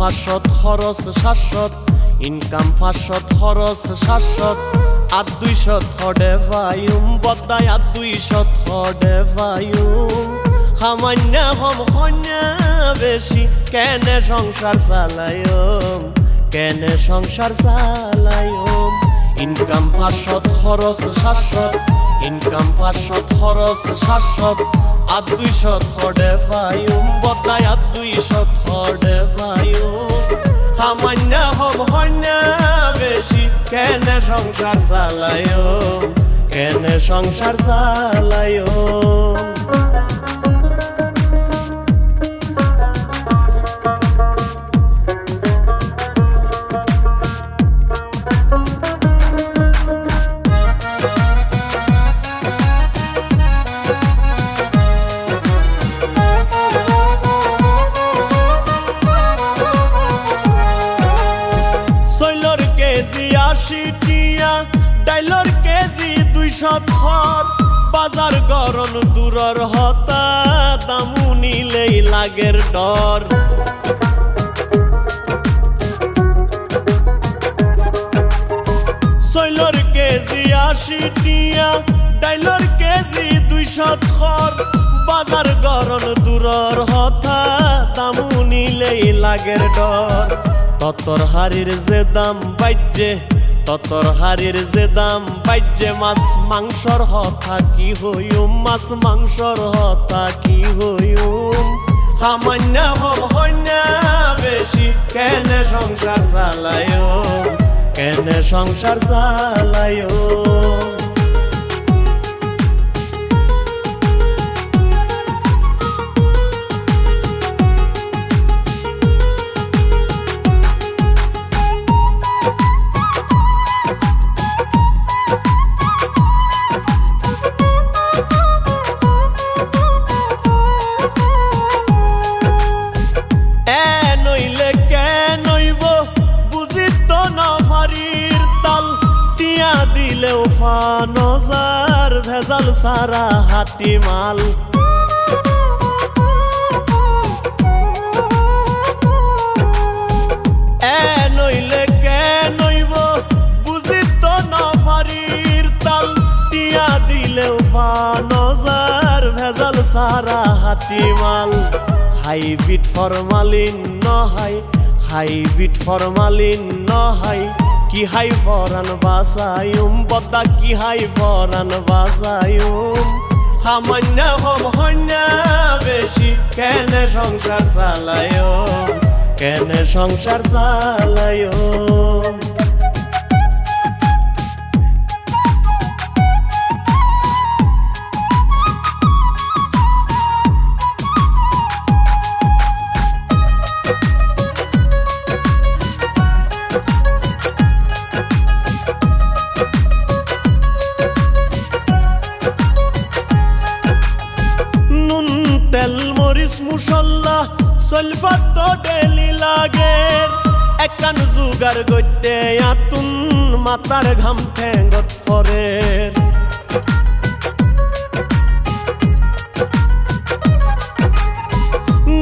500 খরচ 700 ইনকাম 500 খরচ 700 আর 200 থডে ভাইম বদাই আর 200 থডে ভাইম সামান্য হম হন্যা বেশি কেনে সংসার চালায়ম কেনে সংসার চালায়ম ইনকাম 500 খরচ 700 ইনকাম 500 খরচ 700 আর 200 থডে ভাইম বদাই আর 200 থডে ভাইম সামান্য হম হন্যা বেশি কেনে সংসার চালায়ম কেনে সংসার চালায়ম কেজি 80 টিয়া ডাইলর কেজি 200 থর বাজার গরম দূরর হতা দামু নিলেই লাগের ডর সৈলর কেজি 80 টিয়া ডাইলর কেজি 200 থর বাজার গরম দূরর হতা দামু নিলেই লাগের ডর ততর হাড়ির যে দাম বাইজে ততর হাড়ির যে দাম বাইজে মাছ মাংসর হতা কি হইম মাছ মাংসর হতা কি হইম সামান্য হম হন্যা বেশি কেনে সংসার চালায়ম কেনে সংসার চালায়ম দিলেও ফানজার ভেজাল সারা হাটি মাল নইলে কে নইব বুঝি তো নফারির তাল টিয়া দিলেও ফানজার ভেজাল সারা হাটি মাল হাইব্রিড ফরমালিন নহাই হাইব্রিড ফরমালিন নহাই কি হাই ফরান বাসায়ুম বদা কি হাই ফরান বাসায়ুম সামান্য হম হন্যা বেশি কেনে সংসার চালায়ম কেনে সংসার চালায়ম তেল মরিচ মুসল্লা চলফাত তো ডেলি লাগের একান জুগার গইতে আতুন মাতার ঘাম ঠেঙ্গত পরের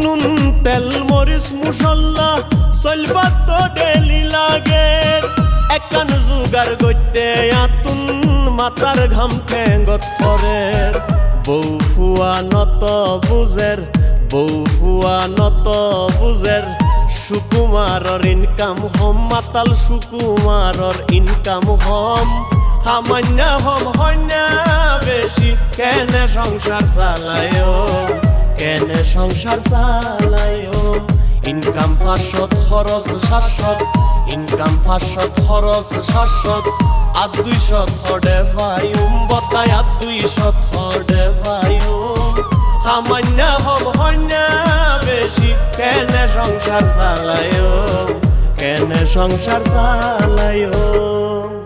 নুন তেল মরিচ মুসল্লা চলফাত তো ডেলি লাগের একান জুগার গইতে আতুন মাতার ঘাম ঠেঙ্গত পরের বউ ফুয়া নত বুঝের বউ ফুয়া নত বুঝের সুকুমারর ইনকাম হম মাতাল সুকুমারর ইনকাম হম সামান্য হম হন্যা বেশি কেনে সংসার চালায়ম কেনে সংসার চালায়ম ইনকাম 500 খরচ 700 ইনকাম 500 খরচ 700 আর 200 থডে ভাইম বদাই আর 200 থডে ভাইম সামান্য হম হন্যা বেশি কেনে সংসার চালায়ম কেনে সংসার চালায়ম।